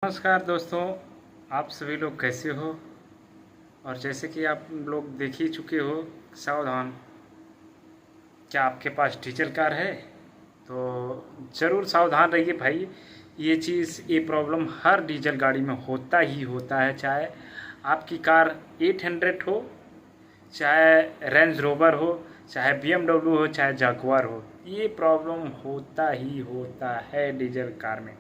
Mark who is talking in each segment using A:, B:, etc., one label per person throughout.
A: नमस्कार दोस्तों, आप सभी लोग कैसे हो। और जैसे कि आप लोग देख ही चुके हो, सावधान, क्या आपके पास डीजल कार है तो ज़रूर सावधान रहिए भाई। ये प्रॉब्लम हर डीजल गाड़ी में होता ही होता है, चाहे आपकी कार 800 हो, चाहे रेंज रोवर हो, चाहे BMW हो, चाहे जागुआर हो। ये प्रॉब्लम होता ही होता है डीजल कार में।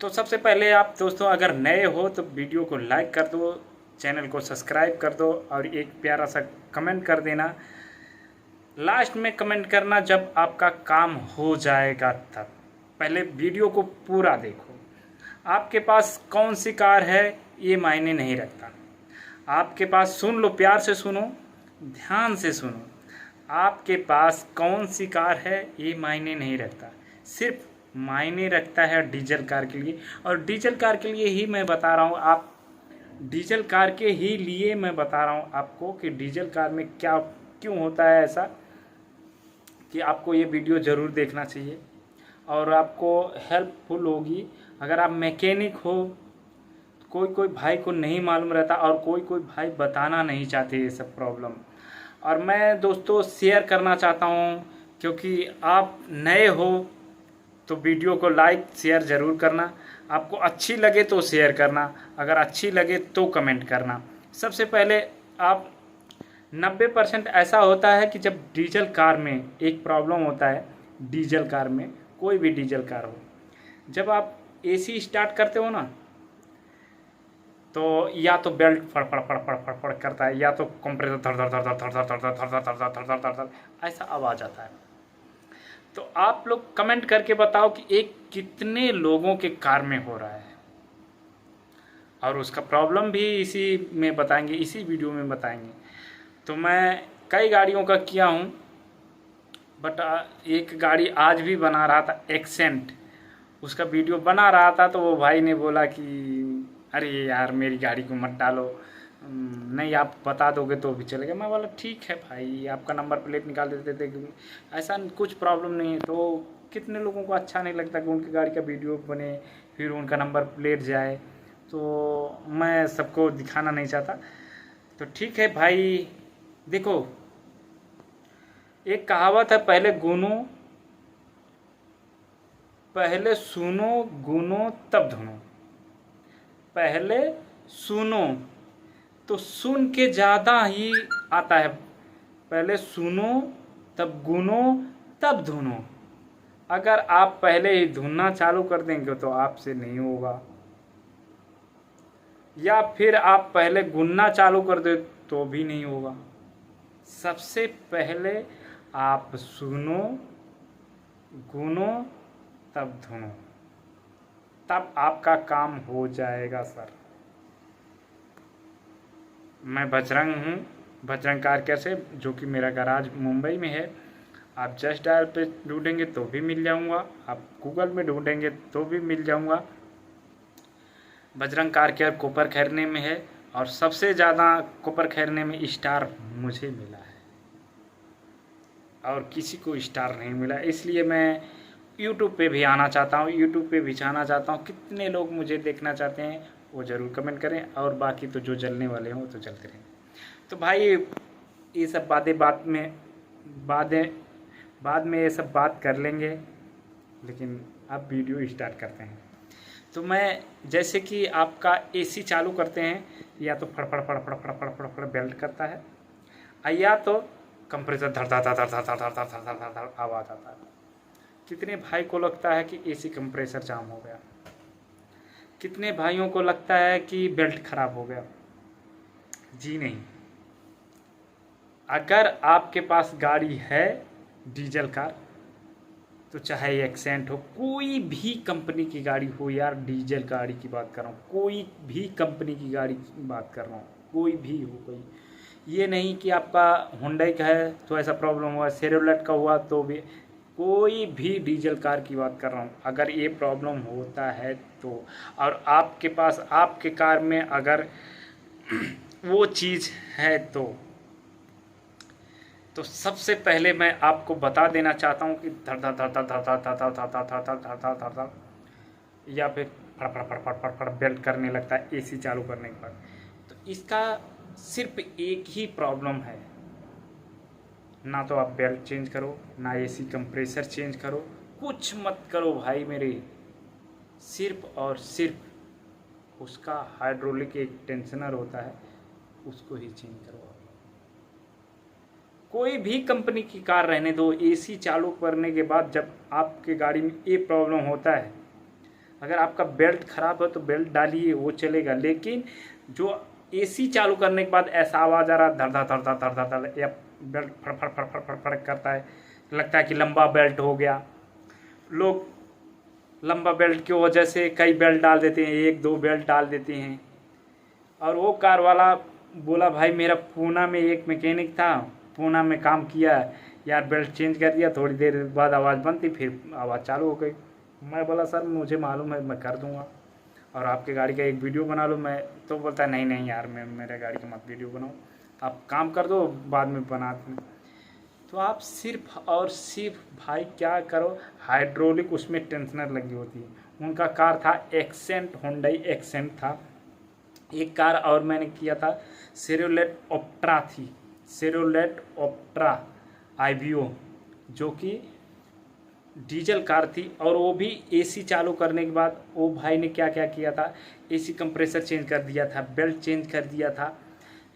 A: तो सबसे पहले आप दोस्तों अगर नए हो तो वीडियो को लाइक कर दो, चैनल को सब्सक्राइब कर दो और एक प्यारा सा कमेंट कर देना। लास्ट में कमेंट करना जब आपका काम हो जाएगा तब। पहले वीडियो को पूरा देखो। आपके पास कौन सी कार है ये मायने नहीं रखता। आपके पास, सुन लो, प्यार से सुनो, ध्यान से सुनो, आपके पास कौन सी कार है ये मायने नहीं रखता। सिर्फ मायने रखता है डीजल कार के लिए। और डीजल कार के लिए ही मैं बता रहा हूँ, आप डीजल कार के ही लिए मैं बता रहा हूँ आपको कि डीजल कार में क्या क्यों होता है ऐसा, कि आपको ये वीडियो ज़रूर देखना चाहिए और आपको हेल्पफुल होगी। अगर आप मैकेनिक हो, कोई कोई भाई को नहीं मालूम रहता और कोई कोई भाई बताना नहीं चाहते ये सब प्रॉब्लम, और मैं दोस्तों शेयर करना चाहता हूँ। क्योंकि आप नए हो तो वीडियो को लाइक शेयर ज़रूर करना। आपको अच्छी लगे तो शेयर करना, अगर अच्छी लगे तो कमेंट करना। सबसे पहले आप 90% ऐसा होता है कि जब डीजल कार में एक प्रॉब्लम होता है, डीजल कार में, कोई भी डीजल कार हो, जब आप AC स्टार्ट करते हो ना, तो या तो बेल्ट फड़ फड़ फड़ फड़ फड़ फड़ करता है, या तो कंप्रेसर धड़ धड़ धड़ धड़ धड़ धड़ धड़ धड़ धड़ धड़ धड़ धड़ धड़ धड़ ऐसा आवाज़ आता है। तो आप लोग कमेंट करके बताओ कि एक कितने लोगों के कार में हो रहा है, और उसका प्रॉब्लम भी इसी में बताएंगे, इसी वीडियो में बताएंगे। तो मैं कई गाड़ियों का किया हूँ, बट एक गाड़ी आज भी बना रहा था, एक्सेंट, उसका वीडियो बना रहा था। तो वो भाई ने बोला कि अरे यार मेरी गाड़ी को मत डालो, नहीं आप बता दोगे तो भी चलेगा। मैं बोला ठीक है भाई, आपका नंबर प्लेट निकाल देते थे, ऐसा कुछ प्रॉब्लम नहीं है। तो कितने लोगों को अच्छा नहीं लगता कि उनकी गाड़ी का वीडियो बने, फिर उनका नंबर प्लेट जाए, तो मैं सबको दिखाना नहीं चाहता। तो ठीक है भाई, देखो एक कहावत है, पहले सुनो गुनो तब धुनो। पहले सुनो तो सुन के ज़्यादा ही आता है, पहले सुनो तब गुनो तब धुनो। अगर आप पहले ही धुनना चालू कर देंगे तो आपसे नहीं होगा, या फिर आप पहले गुनना चालू कर दे तो भी नहीं होगा। सबसे पहले आप सुनो, गुनो, तब धुनो, तब आपका काम हो जाएगा सर। मैं बजरंग हूँ, बजरंग कार केयर से, जो कि मेरा गराज मुंबई में है। आप जस्ट डायल पे ढूंढेंगे तो भी मिल जाऊँगा, आप गूगल में ढूंढेंगे तो भी मिल जाऊँगा। बजरंग कार केयर कोपर खैरने में है, और सबसे ज़्यादा कोपर खैरने में स्टार मुझे मिला है, और किसी को स्टार नहीं मिला। इसलिए मैं यूट्यूब पे भी आना चाहता हूँ, यूट्यूब पे भी जाना चाहता हूँ। कितने लोग मुझे देखना चाहते हैं वो ज़रूर कमेंट करें, और बाकी तो जो जलने वाले हों तो जलते रहें। तो भाई ये सब बाद में ये सब बात कर लेंगे, लेकिन अब वीडियो स्टार्ट करते हैं। तो मैं, जैसे कि आपका AC चालू करते हैं, या तो फड़ फड़ फड़ फड़ फड़ फड़ फड़ फड़ बेल्ट करता है, या तो कंप्रेसर धड़ धड़ धड़ धड़ धड़ धड़ धड़ धड़ धड़ धड़ आवाज़ आता है। कितने भाई को लगता है कि AC कंप्रेसर जाम हो गया, कितने भाइयों को लगता है कि बेल्ट खराब हो गया। जी नहीं, अगर आपके पास गाड़ी है डीजल कार, तो चाहे एक्सेंट हो, कोई भी कंपनी की गाड़ी हो, यार डीजल गाड़ी की बात कर रहा हूँ, कोई भी कंपनी की गाड़ी की बात कर रहा हूँ, कोई भी हो, कोई, ये नहीं कि आपका हुंडई का है तो ऐसा प्रॉब्लम हुआ, शेरोलेट का हुआ तो भी, कोई भी डीजल कार की बात कर रहा हूँ, अगर ये प्रॉब्लम होता है तो, और आपके पास, आपके कार में अगर वो चीज़ है तो सबसे पहले मैं आपको बता देना चाहता हूँ कि धड़ धड़ धड़ धड़ धड़ धड़ धड़ धड़ धड़ धड़ धड़ धड़ धड़ धड़, या फिर फड़ फड़ फड़ फड़ फड़ फड़ बेल्ट करने लगता है एसी चालू करने के बाद। तो इसका सिर्फ एक ही प्रॉब्लम है, ना तो आप बेल्ट चेंज करो, ना एसी कंप्रेसर चेंज करो, कुछ मत करो भाई मेरे, सिर्फ और सिर्फ उसका हाइड्रोलिक एक टेंशनर होता है उसको ही चेंज करो। कोई भी कंपनी की कार रहने दो, एसी चालू करने के बाद जब आपके गाड़ी में ये प्रॉब्लम होता है, अगर आपका बेल्ट खराब है तो बेल्ट डालिए, वो चलेगा। लेकिन जो एसी चालू करने के बाद ऐसा आवाज़ आ रहा धड़ धड़ धड़ धड़ धड़ धड़, या बेल्ट फड़ फड़ फड़ फड़ फड़ फड़ करता है, लगता है कि लंबा बेल्ट हो गया। लोग लंबा बेल्ट की वजह से कई बेल्ट डाल देते हैं, 1-2 बेल्ट डाल देते हैं। और वो कार वाला बोला भाई मेरा पूना में एक मैकेनिक था, पूना में काम किया यार, बेल्ट चेंज कर दिया, थोड़ी देर बाद आवाज़ बंद थी, फिर आवाज़ चालू हो गई। मैं बोला सर मुझे मालूम है, मैं कर दूंगा और आपके गाड़ी का एक वीडियो बना लो। मैं तो बोलता नहीं नहीं यार, मैं मेरे गाड़ी का मत वीडियो बनाओ, आप काम कर दो बाद में बना दें। तो आप सिर्फ और सिर्फ भाई क्या करो, हाइड्रोलिक उसमें टेंशनर लगी होती है। उनका कार था एक्सेंट, होंडाई एक्सेंट था। एक कार और मैंने किया था, शेरोलेट ऑप्ट्रा थी, शेरोलेट ऑप्ट्रा IBO, जो कि डीजल कार थी। और वो भी एसी चालू करने के बाद वो भाई ने क्या क्या किया था, एसी कंप्रेसर चेंज कर दिया था, बेल्ट चेंज कर दिया था।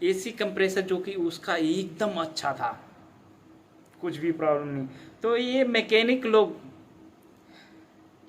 A: एसी कंप्रेसर जो कि उसका एकदम अच्छा था, कुछ भी प्रॉब्लम नहीं। तो ये मैकेनिक लोग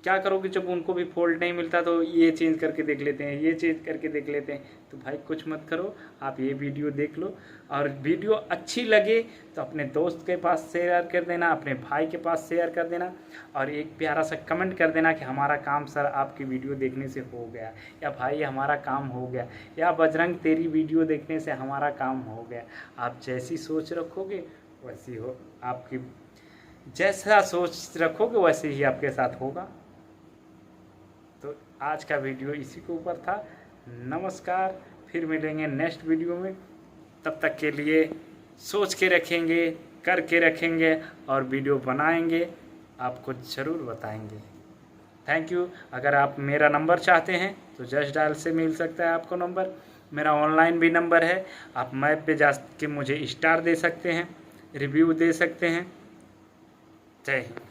A: क्या करोगे, जब उनको भी फॉल्ट नहीं मिलता तो ये चेंज करके देख लेते हैं, ये चेंज करके देख लेते हैं। तो भाई कुछ मत करो, आप ये वीडियो देख लो, और वीडियो अच्छी लगे तो अपने दोस्त के पास शेयर कर देना, अपने भाई के पास शेयर कर देना, और एक प्यारा सा कमेंट कर देना कि हमारा काम सर आपकी वीडियो देखने से हो गया, या भाई हमारा काम हो गया, या बजरंग तेरी वीडियो देखने से हमारा काम हो गया। आप जैसी सोच रखोगे वैसी हो, आपकी जैसा सोच रखोगे वैसे ही आपके साथ होगा। तो आज का वीडियो इसी के ऊपर था। नमस्कार, फिर मिलेंगे नेक्स्ट वीडियो में। तब तक के लिए सोच के रखेंगे, करके रखेंगे, और वीडियो बनाएंगे, आपको ज़रूर बताएंगे। Thank you. अगर आप मेरा नंबर चाहते हैं तो जस्ट डायल से मिल सकता है आपको नंबर। मेरा ऑनलाइन भी नंबर है, आप मैप पे जा के मुझे स्टार दे सकते हैं, रिव्यू दे सकते हैं। जय हिंद।